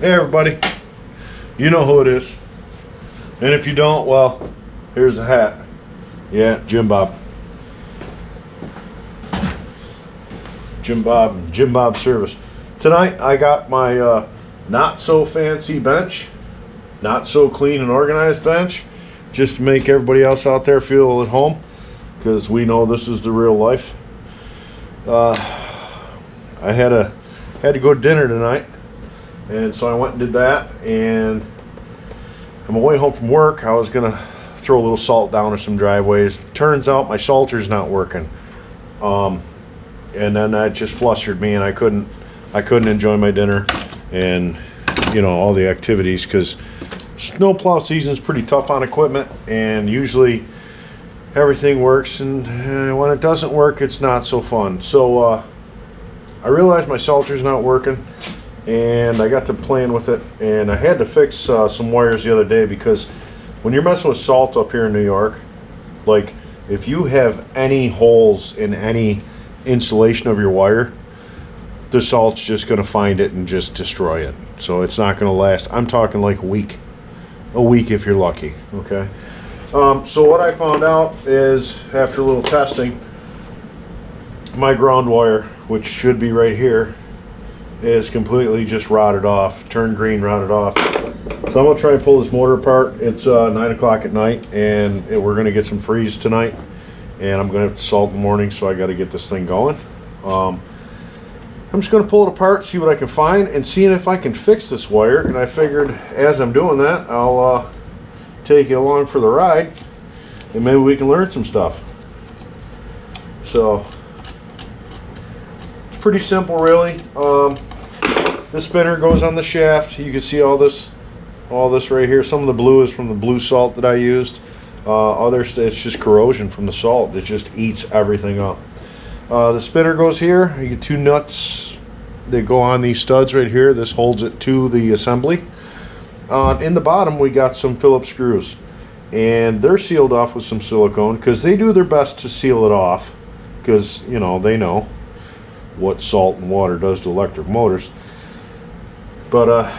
Hey everybody, you know who it is. And if you don't, well, here's a hat. Yeah, Jim Bob. Jim Bob and Jim Bob Service. Tonight I got my not so fancy bench, not so clean and organized bench, just to make everybody else out there feel at home, because we know this is the real life. I had to go to dinner tonight, and so I went and did that, and on my way home from work I was gonna throw a little salt down in some driveways. Turns out my salter's not working, and then that just flustered me, and I couldn't enjoy my dinner and all the activities, because snowplow season is pretty tough on equipment, and usually everything works, and when it doesn't work, it's not so fun. So I realized my salter's not working, and I got to playing with it, and I had to fix some wires the other day, because when you're messing with salt up here in New York, like if you have any holes in any insulation of your wire, the salt's just going to find it and just destroy it. So it's not going to last. I'm talking like a week if you're lucky. Okay. So what I found out is, after a little testing, my ground wire, which should be right here, is completely just rotted off, turned green, rotted off. So I'm gonna try and pull this motor apart. It's 9 o'clock at night, and we're gonna get some freeze tonight, and I'm gonna have to salt in the morning, so I got to get this thing going. I'm just gonna pull it apart, see what I can find, and see if I can fix this wire. And I figured, as I'm doing that, I'll take you along for the ride, and maybe we can learn some stuff. So it's pretty simple, really. The spinner goes on the shaft. You can see all this right here. Some of the blue is from the blue salt that I used. Others, it's just corrosion from the salt. It just eats everything up. The spinner goes here. You get two nuts that go on these studs right here. This holds it to the assembly. In the bottom we got some Phillips screws, and they're sealed off with some silicone, because they do their best to seal it off, because they know what salt and water does to electric motors. But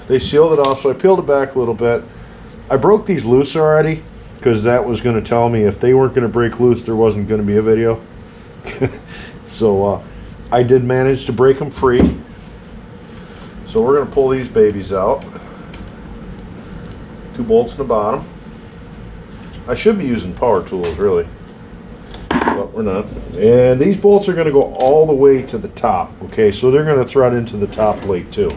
they sealed it off, so I peeled it back a little bit. I broke these loose already, because that was going to tell me if they weren't going to break loose, there wasn't going to be a video. So I did manage to break them free. So we're going to pull these babies out. 2 bolts in the bottom. I should be using power tools, really, but we're not. And these bolts are going to go all the way to the top. Okay, so they're going to thread into the top plate too.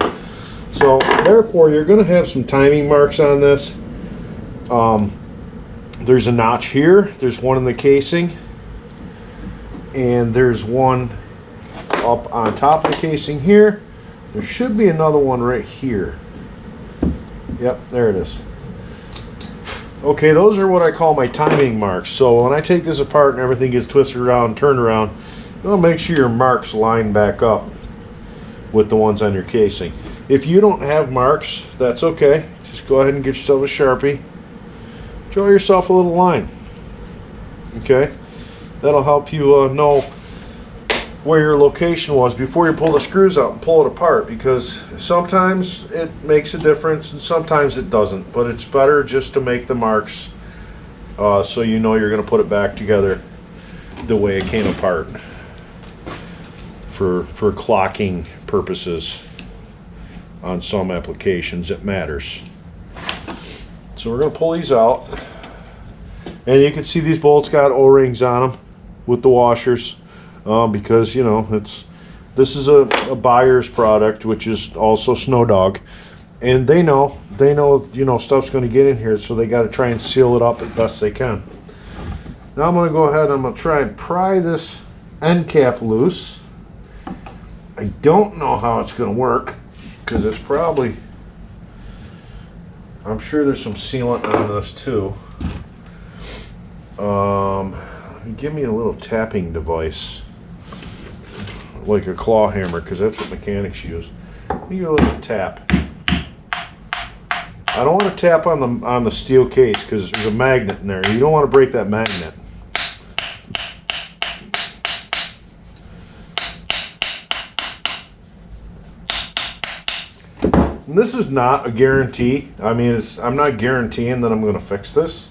So therefore, you're going to have some timing marks on this. There's a notch here. There's one in the casing, and there's one up on top of the casing here. There should be another one right here. Yep, there it is. Okay, those are what I call my timing marks. So when I take this apart and everything gets twisted around, turned around, you want to make sure your marks line back up with the ones on your casing. If you don't have marks, that's okay. Just go ahead and get yourself a Sharpie. Draw yourself a little line. Okay? That'll help you know where your location was before you pull the screws out and pull it apart, because sometimes it makes a difference and sometimes it doesn't, but it's better just to make the marks so you know you're going to put it back together the way it came apart for clocking purposes. On some applications it matters. So we're going to pull these out, and you can see these bolts got O-rings on them with the washers. Because this is a buyer's product, which is also Snow Dog, and they know stuff's going to get in here, so they got to try and seal it up as best they can. Now I'm going to go ahead and I'm going to try and pry this end cap loose. I don't know how it's going to work, because it's probably, I'm sure there's some sealant on this too. Give me a little tapping device, like a claw hammer, because that's what mechanics use. Give me a little tap. I don't want to tap on the steel case, because there's a magnet in there. You don't want to break that magnet. And this is not a guarantee. I mean, I'm not guaranteeing that I'm going to fix this.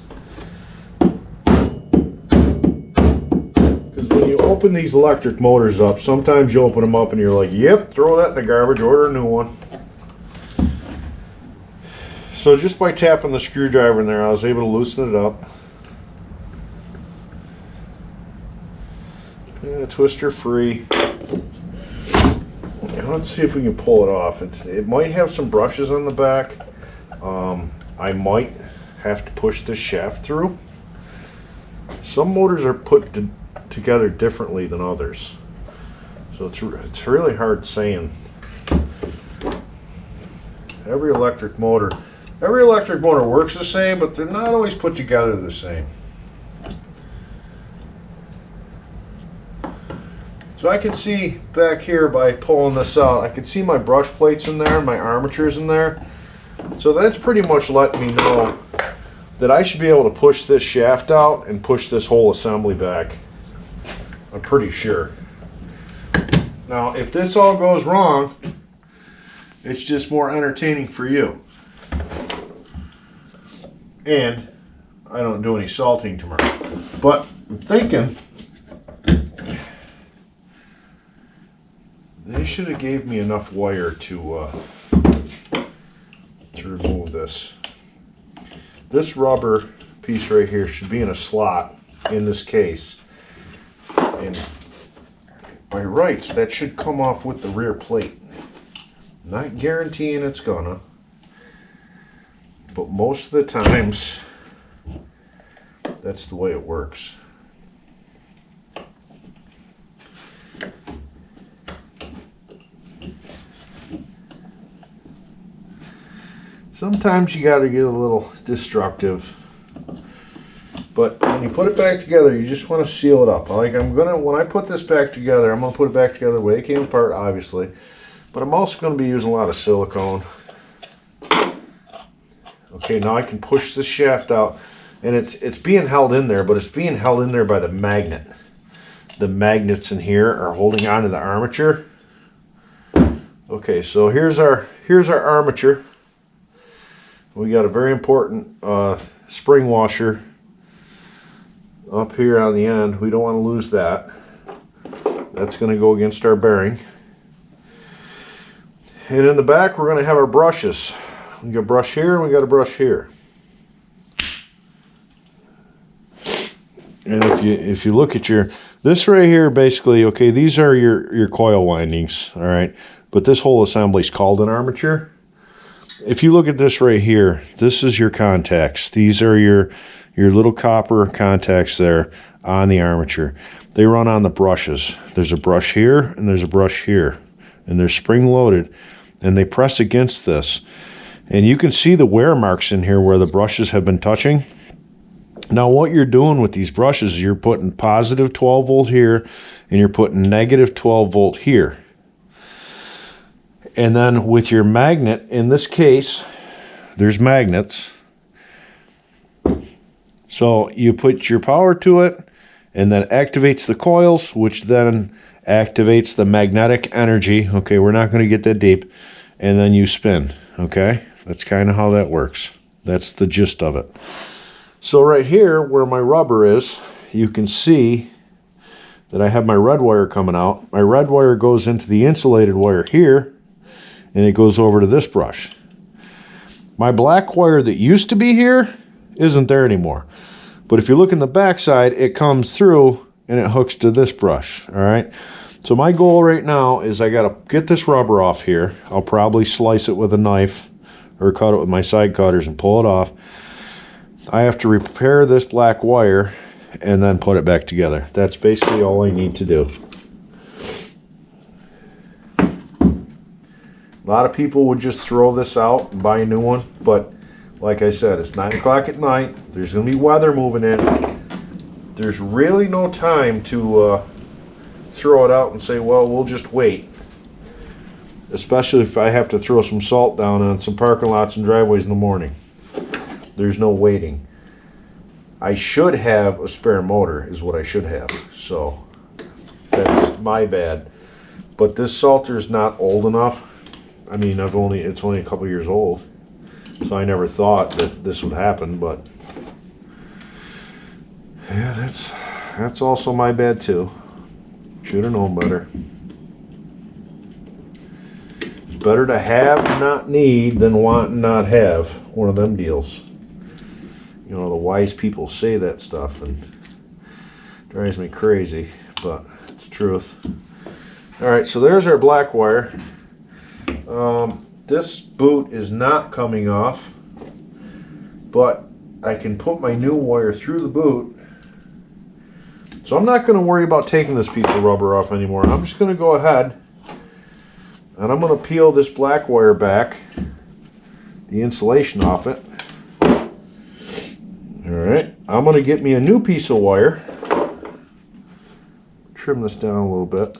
Because when you open these electric motors up, sometimes you open them up and you're like, yep, throw that in the garbage, order a new one. So just by tapping the screwdriver in there, I was able to loosen it up. Twister free. Let's see if we can pull it off. It might have some brushes on the back. I might have to push this shaft through. Some motors are put together differently than others, so it's really hard saying. Every electric motor works the same, but they're not always put together the same. So I can see back here by pulling this out, I can see my brush plates in there, my armatures in there. So that's pretty much letting me know that I should be able to push this shaft out and push this whole assembly back. I'm pretty sure. Now, if this all goes wrong, it's just more entertaining for you. And I don't do any salting tomorrow. But I'm thinking they should have gave me enough wire to remove this. This rubber piece right here should be in a slot in this case. And by rights, that should come off with the rear plate. Not guaranteeing it's gonna, but most of the times, that's the way it works. Sometimes you got to get a little destructive, but when you put it back together, you just want to seal it up. Like when I put this back together, I'm gonna put it back together the way it came apart, obviously, but I'm also going to be using a lot of silicone. Okay, now I can push this shaft out, and it's being held in there, but it's being held in there by the magnet. The magnets in here are holding on to the armature. Okay, so here's our armature. We got a very important spring washer up here on the end. We don't want to lose that. That's going to go against our bearing. And in the back, we're going to have our brushes. We got a brush here, and we got a brush here. And if you look at this right here, basically, okay, these are your coil windings, all right. But this whole assembly is called an armature. If you look at this right here, this is your contacts. These are your little copper contacts there on the armature. They run on the brushes. There's a brush here and there's a brush here, and they're spring loaded, and they press against this. And you can see the wear marks in here where the brushes have been touching. Now what you're doing with these brushes is you're putting positive 12 volt here and you're putting negative 12 volt here. And then with your magnet, in this case, there's magnets. So you put your power to it, and then activates the coils, which then activates the magnetic energy. Okay, we're not going to get that deep. And then you spin, okay? That's kind of how that works. That's the gist of it. So right here, where my rubber is, you can see that I have my red wire coming out. My red wire goes into the insulated wire here, and it goes over to this brush. My black wire that used to be here isn't there anymore. But if you look in the back side, it comes through and it hooks to this brush, all right? So my goal right now is I gotta get this rubber off here. I'll probably slice it with a knife or cut it with my side cutters and pull it off. I have to repair this black wire and then put it back together. That's basically all I need to do. A lot of people would just throw this out and buy a new one, but like I said, it's 9 o'clock at night. There's going to be weather moving in. There's really no time to throw it out and say, well, we'll just wait. Especially if I have to throw some salt down on some parking lots and driveways in the morning. There's no waiting. I should have a spare motor is what I should have. So that's my bad. But this salter is not old enough I mean, it's only a couple years old, so I never thought that this would happen, but yeah, that's also my bad too. Should have known better. It's better to have and not need than want and not have. One of them deals. You know, the wise people say that stuff and it drives me crazy, but it's the truth. All right, so there's our black wire. This boot is not coming off, but I can put my new wire through the boot. So I'm not going to worry about taking this piece of rubber off anymore. I'm just going to go ahead and I'm going to peel this black wire back, the insulation off it. Alright, I'm going to get me a new piece of wire. Trim this down a little bit.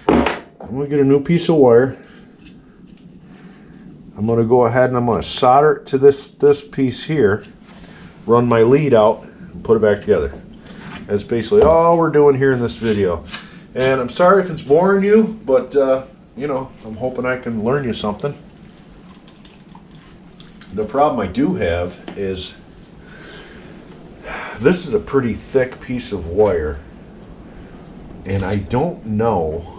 I'm going to get a new piece of wire. I'm going to go ahead and I'm going to solder it to this piece here, run my lead out, and put it back together. That's basically all we're doing here in this video. And I'm sorry if it's boring you, but you know, I'm hoping I can learn you something. The problem I do have is this is a pretty thick piece of wire, and I don't know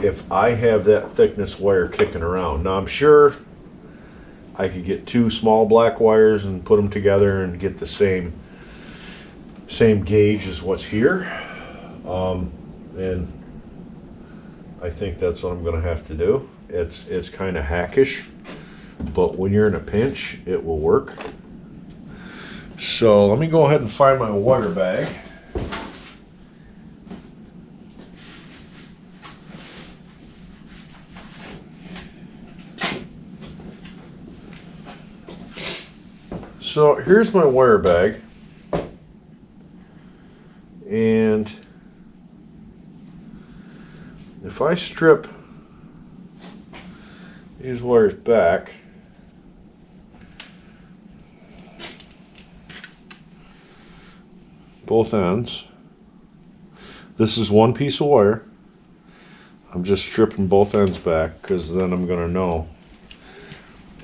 if I have that thickness wire kicking around. Now I'm sure I could get two small black wires and put them together and get the same gauge as what's here, and I think that's what I'm going to have to do. It's kind of hackish, but when you're in a pinch, it will work. So let me go ahead and find my wire bag. So here's my wire bag, and if I strip these wires back, both ends, this is one piece of wire. I'm just stripping both ends back because then I'm going to know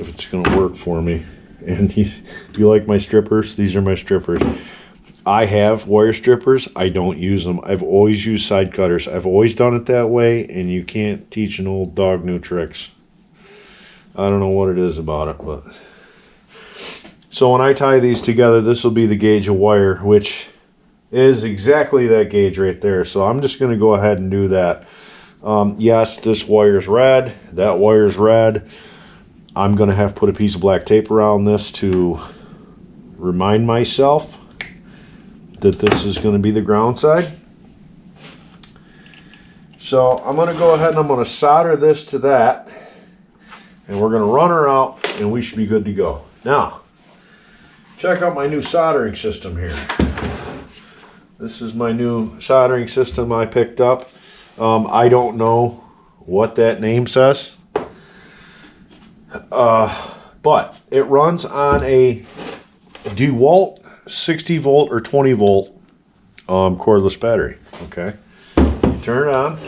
if it's going to work for me. And if you like my strippers, these are my strippers. I have wire strippers. I don't use them. I've always used side cutters. I've always done it that way, and you can't teach an old dog new tricks. I don't know what it is about it, but so when I tie these together, this will be the gauge of wire, which is exactly that gauge right there. So I'm just going to go ahead and do that. Yes, this wire's red. That wire's red. I'm going to have to put a piece of black tape around this to remind myself that this is going to be the ground side. So I'm going to go ahead and I'm going to solder this to that, and we're going to run her out and we should be good to go. Now, check out my new soldering system here. This is my new soldering system I picked up. I don't know what that name says. But it runs on a DeWalt 60 volt or 20 volt cordless battery. Okay, you turn it on.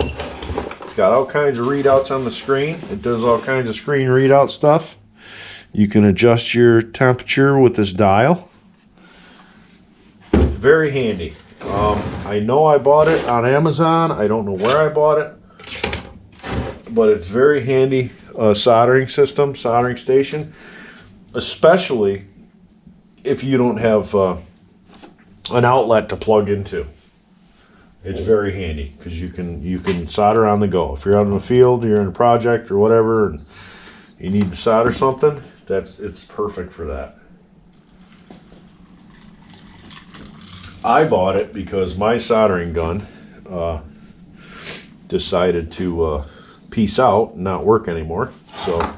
It's got all kinds of readouts on the screen. It does all kinds of screen readout stuff. You can adjust your temperature with this dial. Very handy. I know I bought it on Amazon. I don't know where I bought it, but it's very handy. Soldering system, soldering station, especially if you don't have an outlet to plug into. It's very handy because you can solder on the go. If you're out in the field, you're in a project or whatever, and you need to solder something, it's perfect for that. I bought it because my soldering gun decided to piece out and not work anymore. So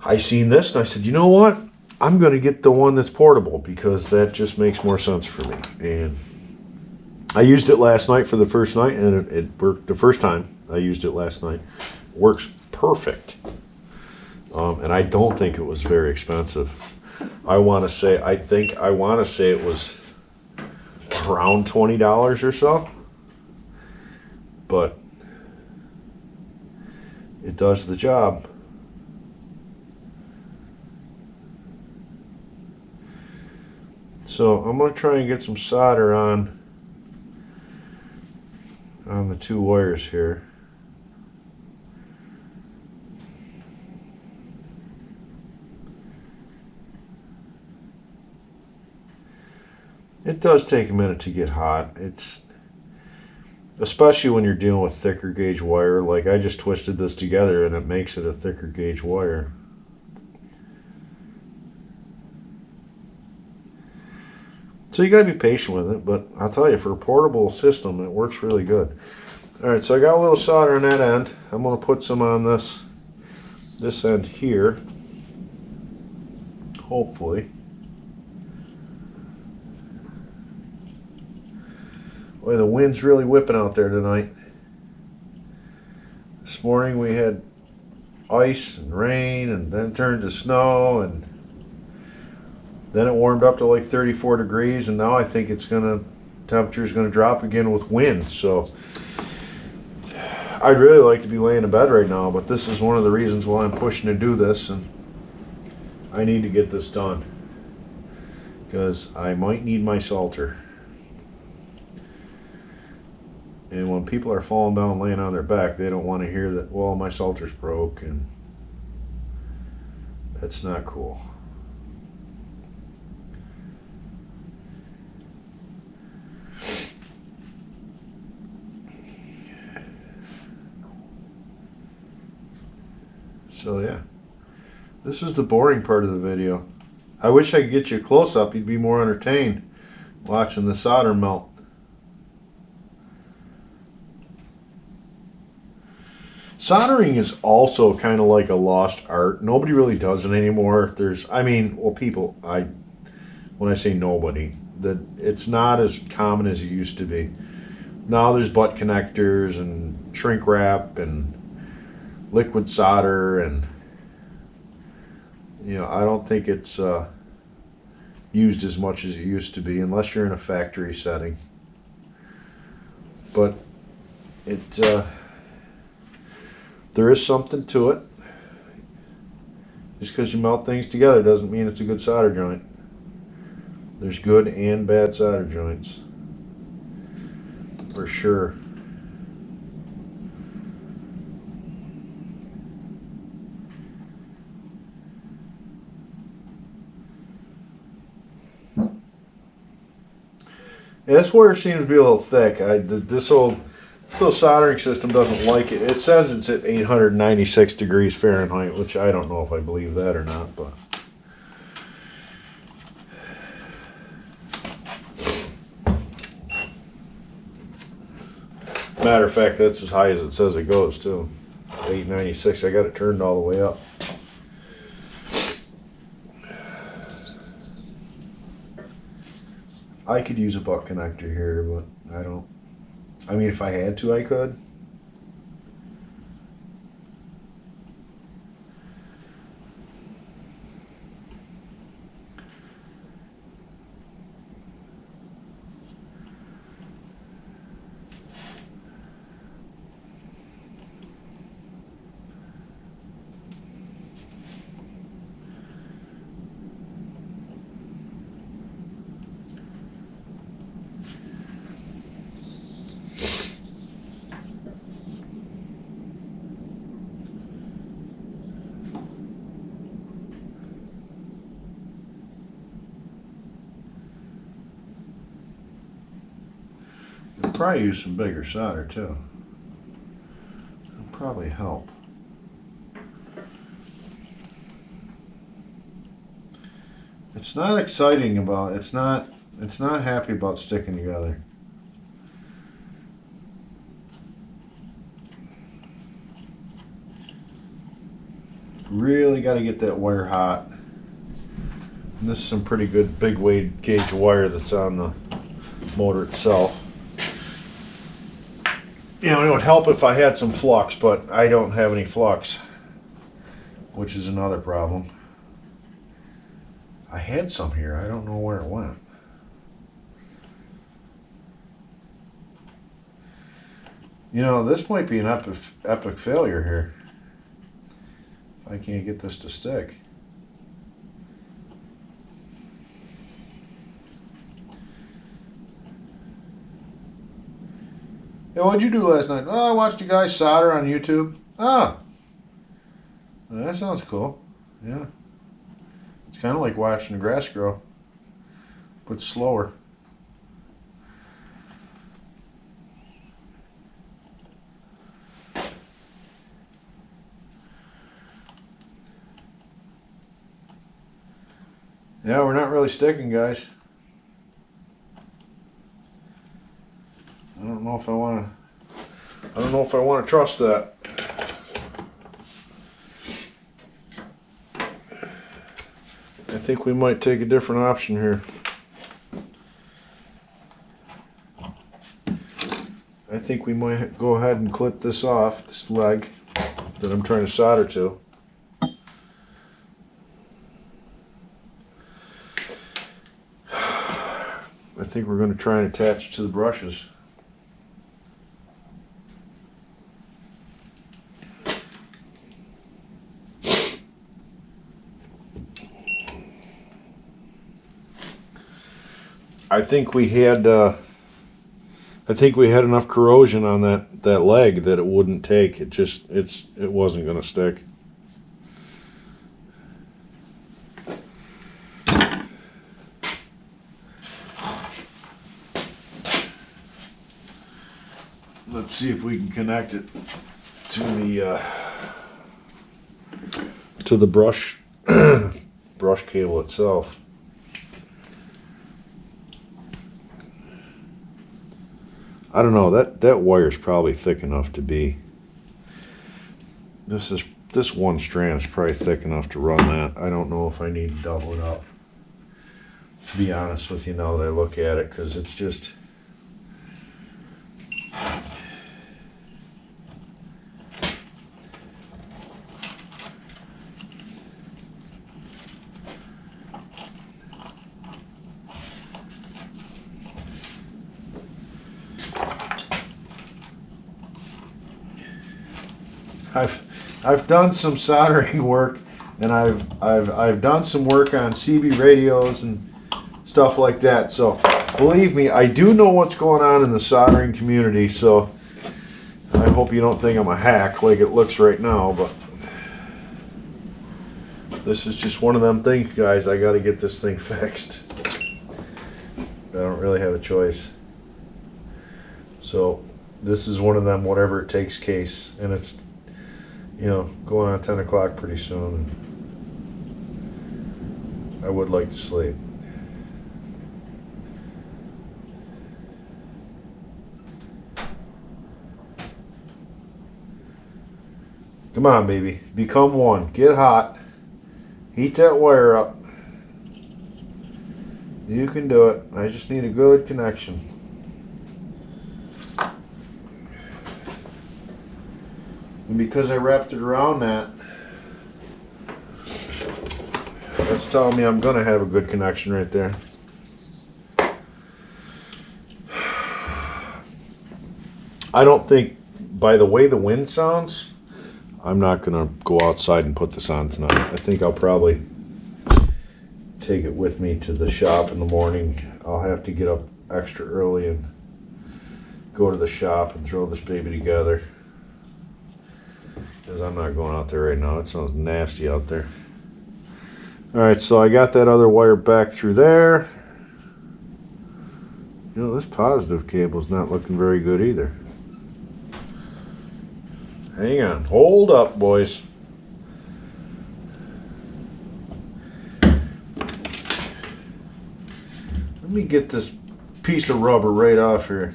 I seen this and I said, you know what? I'm going to get the one that's portable because that just makes more sense for me. And I used it last night for the first night, and it worked the first time I used it last night. Works perfect. And I don't think it was very expensive. I want to say it was around $20 or so. But it does the job. So I'm going to try and get some solder on the two wires here. It does take a minute to get hot. It's especially when you're dealing with thicker gauge wire. Like I just twisted this together and it makes it a thicker gauge wire. So you gotta be patient with it, but I'll tell you, for a portable system, it works really good. Alright, so I got a little solder on that end. I'm gonna put some on this end here. Hopefully. Boy, the wind's really whipping out there tonight. This morning we had ice and rain, and then turned to snow, and then it warmed up to like 34 degrees, and now I think temperature's gonna drop again with wind. So I'd really like to be laying in bed right now, but this is one of the reasons why I'm pushing to do this, and I need to get this done because I might need my salter. And when people are falling down laying on their back, they don't want to hear that, well, my salter's broke, and that's not cool. So yeah, this is the boring part of the video. I wish I could get you a close-up. You'd be more entertained watching the solder melt. Soldering is also kind of like a lost art. Nobody really does it anymore. When I say nobody, that it's not as common as it used to be. Now there's butt connectors and shrink wrap and liquid solder, and I don't think it's used as much as it used to be unless you're in a factory setting. But there is something to it. Just because you melt things together doesn't mean it's a good solder joint. There's good and bad solder joints, for sure. Yeah, this wire seems to be a little thick. This little soldering system doesn't like it. It says it's at 896 degrees Fahrenheit, which I don't know if I believe that or not, but matter of fact, that's as high as it says it goes too. 896. I got it turned all the way up. I could use a butt connector here, but I don't. I mean, if I had to, I could. I'll probably use some bigger solder too. It'll probably help. It's not exciting about. It's not happy about sticking together. Really got to get that wire hot. And this is some pretty good big weight gauge wire that's on the motor itself. It would help if I had some flux, but I don't have any flux, which is another problem. I had some here. I don't know where it went. This might be an epic failure here. I can't get this to stick. Hey, what'd you do last night? Oh, I watched you guys solder on YouTube. Ah, that sounds cool. Yeah. It's kind of like watching the grass grow, but slower. Yeah, we're not really sticking, guys. I don't know if I want to trust that. I think we might take a different option here. I think we might go ahead and clip this off, this leg that I'm trying to solder to. I think we're going to try and attach it to the brushes. I think we had enough corrosion on that leg that it wouldn't take. It wasn't going to stick. Let's see if we can connect it to the brush brush cable itself. I don't know, that wire's probably thick enough to be. This one strand is probably thick enough to run that. I don't know if I need to double it up, to be honest with you, now that I look at it, because it's just. I've done some soldering work, and I've done some work on CB radios and stuff like that. So believe me, I do know what's going on in the soldering community. So I hope you don't think I'm a hack like it looks right now, but this is just one of them things, guys. I got to get this thing fixed. I don't really have a choice. So this is one of them whatever it takes case, and it's, you know, going on 10 o'clock pretty soon. I would like to sleep. Come on, baby. Become one. Get hot. Heat that wire up. You can do it. I just need a good connection. And because I wrapped it around that, that's telling me I'm going to have a good connection right there. I don't think, by the way the wind sounds, I'm not going to go outside and put this on tonight. I think I'll probably take it with me to the shop in the morning. I'll have to get up extra early and go to the shop and throw this baby together, because I'm not going out there right now. It sounds nasty out there. Alright, so I got that other wire back through there. You know, this positive cable's not looking very good either. Hang on. Hold up, boys. Let me get this piece of rubber right off here.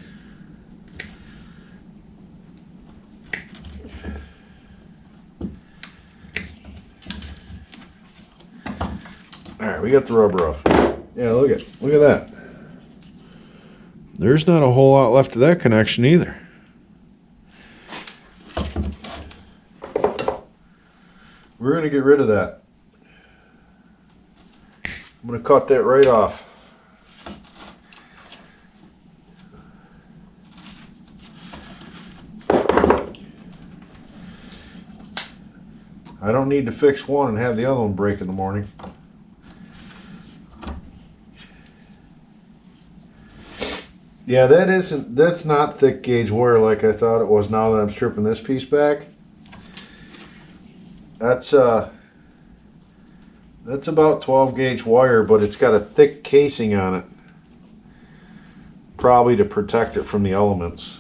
Alright, we got the rubber off. Yeah, look at that. There's not a whole lot left of that connection either. We're going to get rid of that. I'm going to cut that right off. I don't need to fix one and have the other one break in the morning. Yeah, that's not thick gauge wire like I thought it was now that I'm stripping this piece back. That's about 12 gauge wire, but it's got a thick casing on it. Probably to protect it from the elements.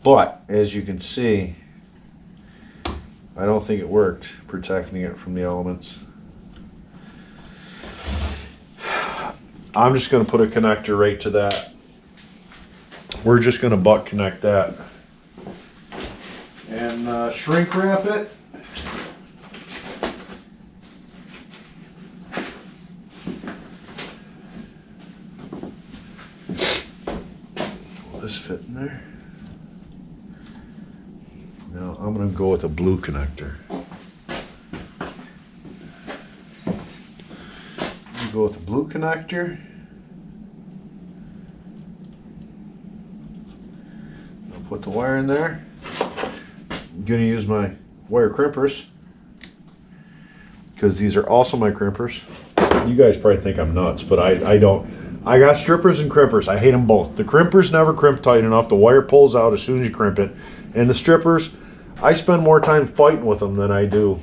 But, as you can see, I don't think it worked protecting it from the elements. I'm just going to put a connector right to that. We're just going to butt connect that. And shrink wrap it. Will this fit in there? No, I'm going to go with a blue connector. Go with the blue connector. I'll put the wire in there. I'm going to use my wire crimpers because these are also my crimpers. You guys probably think I'm nuts, but I don't. I got strippers and crimpers. I hate them both. The crimpers never crimp tight enough. The wire pulls out as soon as you crimp it. And the strippers, I spend more time fighting with them than I do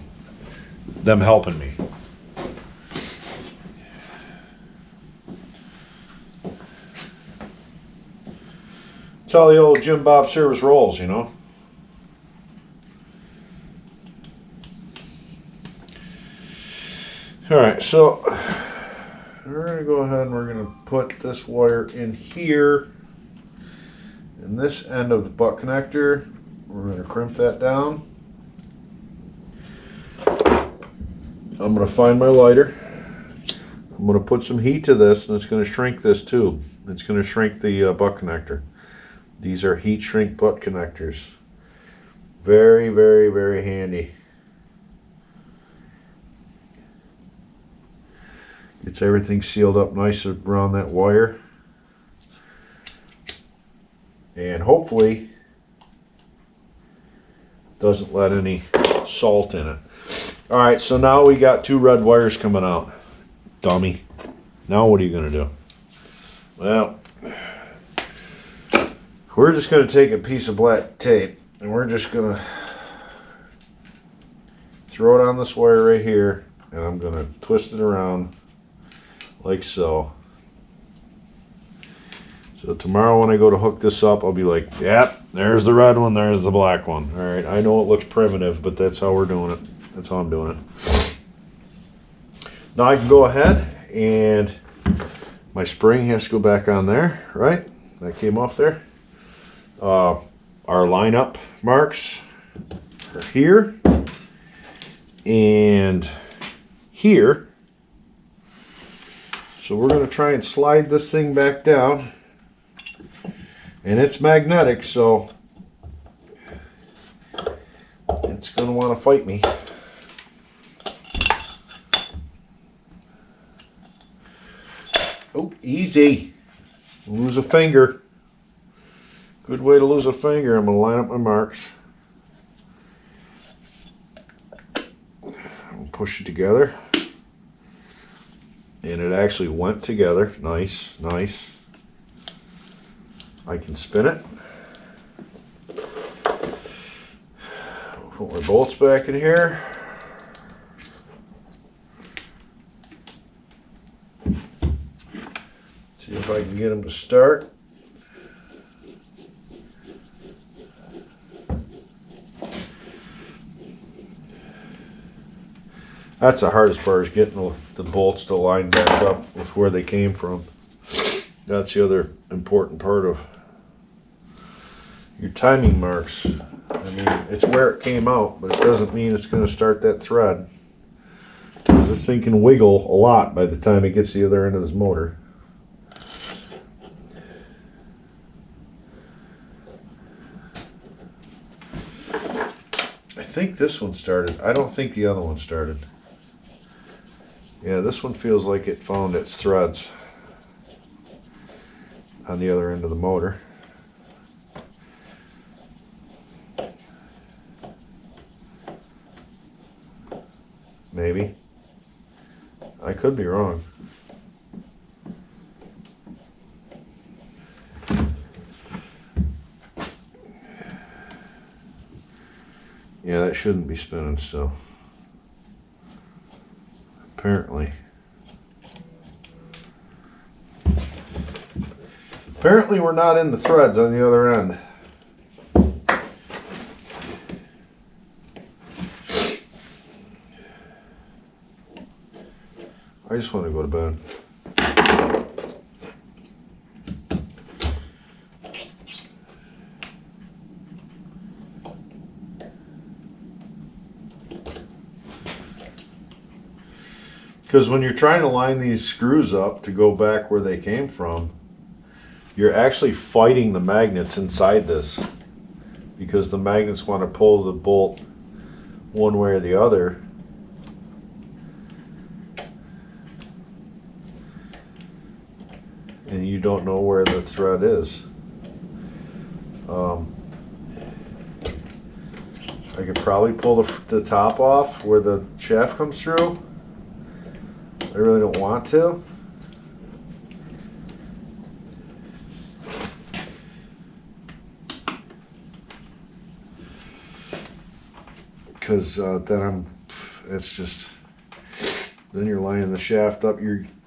them helping me. That's how the old Jim Bob service rolls, you know. Alright, so we're going to go ahead and we're going to put this wire in here. In this end of the butt connector, we're going to crimp that down. I'm going to find my lighter. I'm going to put some heat to this, and it's going to shrink this too. It's going to shrink the butt connector. These are heat shrink butt connectors. Very, very, very handy. Gets everything sealed up nice around that wire. And hopefully doesn't let any salt in it. Alright, so now we got two red wires coming out. Dummy. Now what are you going to do? Well, we're just going to take a piece of black tape and we're just going to throw it on this wire right here, and I'm going to twist it around like so. So tomorrow when I go to hook this up, I'll be like, yep, there's the red one, there's the black one. Alright, I know it looks primitive, but that's how we're doing it. That's how I'm doing it. Now I can go ahead and my spring has to go back on there, right? That came off there. Our lineup marks are here and here. So we're going to try and slide this thing back down. And it's magnetic, so it's going to want to fight me. Oh, easy. Lose a finger. Good way to lose a finger. I'm going to line up my marks. Push it together. And it actually went together. Nice, nice. I can spin it. Put my bolts back in here. See if I can get them to start. That's the hardest part, is getting the bolts to line back up with where they came from. That's the other important part of your timing marks. I mean, it's where it came out, but it doesn't mean it's going to start that thread. Because this thing can wiggle a lot by the time it gets to the other end of this motor. I think this one started. I don't think the other one started. Yeah, this one feels like it found its threads on the other end of the motor. maybe. I could be wrong. Yeah, that shouldn't be spinning still. Apparently. Apparently we're not in the threads on the other end. I just want to go to bed. Because when you're trying to line these screws up to go back where they came from, you're actually fighting the magnets inside this. Because the magnets want to pull the bolt one way or the other. And you don't know where the thread is. I could probably pull the top off where the shaft comes through. I really don't want to. Because then it's just, then you're lining the shaft up.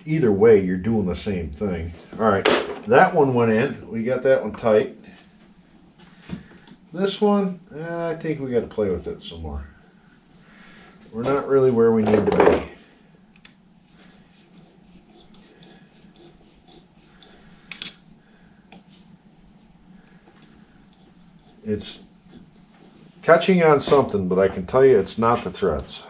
Either way, you're doing the same thing. All right, that one went in. We got that one tight. This one, I think we got to play with it some more. We're not really where we need to be. It's catching on something, but I can tell you it's not the threads.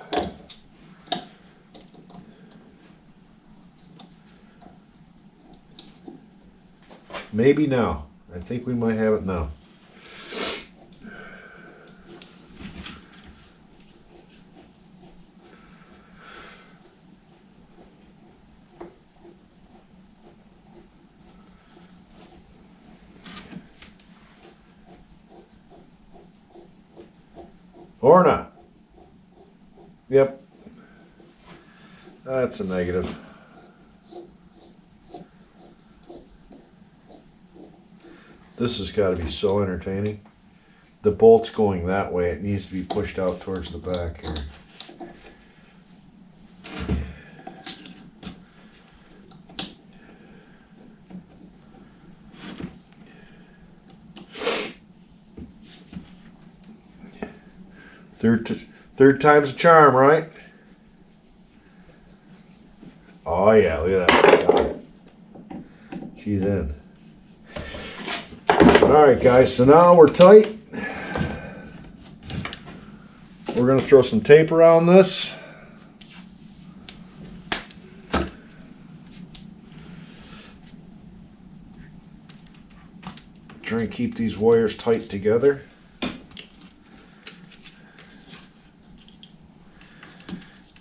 Maybe now. I think we might have it now. Or not. Yep. That's a negative. This has got to be so entertaining. The bolt's going that way. It needs to be pushed out towards the back here. Third time's a charm, right? Oh yeah, look at that. She's in. Alright guys, so now we're tight. We're going to throw some tape around this. Try and keep these wires tight together.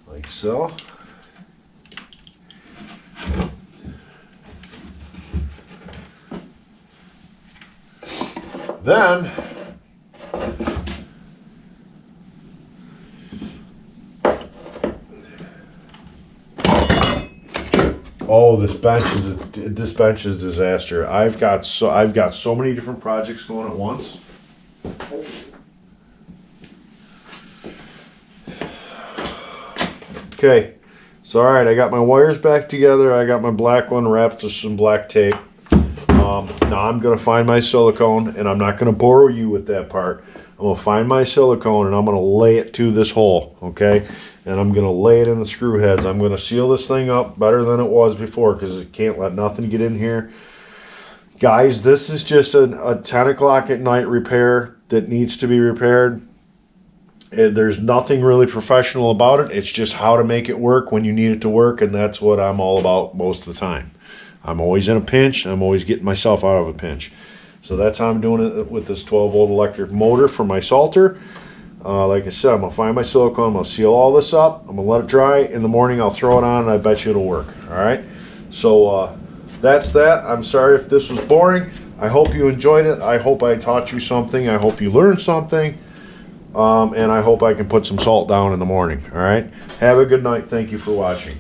Like so. Then oh, this bench is a disaster. I've got so many different projects going at once. Okay, so all right, I got my wires back together. I got my black one wrapped with some black tape. Now I'm going to find my silicone, and I'm not going to bore you with that part. I'm going to find my silicone, and I'm going to lay it to this hole, okay? And I'm going to lay it in the screw heads. I'm going to seal this thing up better than it was before because it can't let nothing get in here. Guys, this is just a 10 o'clock at night repair that needs to be repaired. There's nothing really professional about it. It's just how to make it work when you need it to work, and that's what I'm all about most of the time. I'm always in a pinch. I'm always getting myself out of a pinch. So that's how I'm doing it with this 12-volt electric motor for my salter. Like I said, I'm going to find my silicone. I'm going to seal all this up. I'm going to let it dry. In the morning, I'll throw it on, and I bet you it'll work. All right? So that's that. I'm sorry if this was boring. I hope you enjoyed it. I hope I taught you something. I hope you learned something. and I hope I can put some salt down in the morning. All right. Have a good night. Thank you for watching.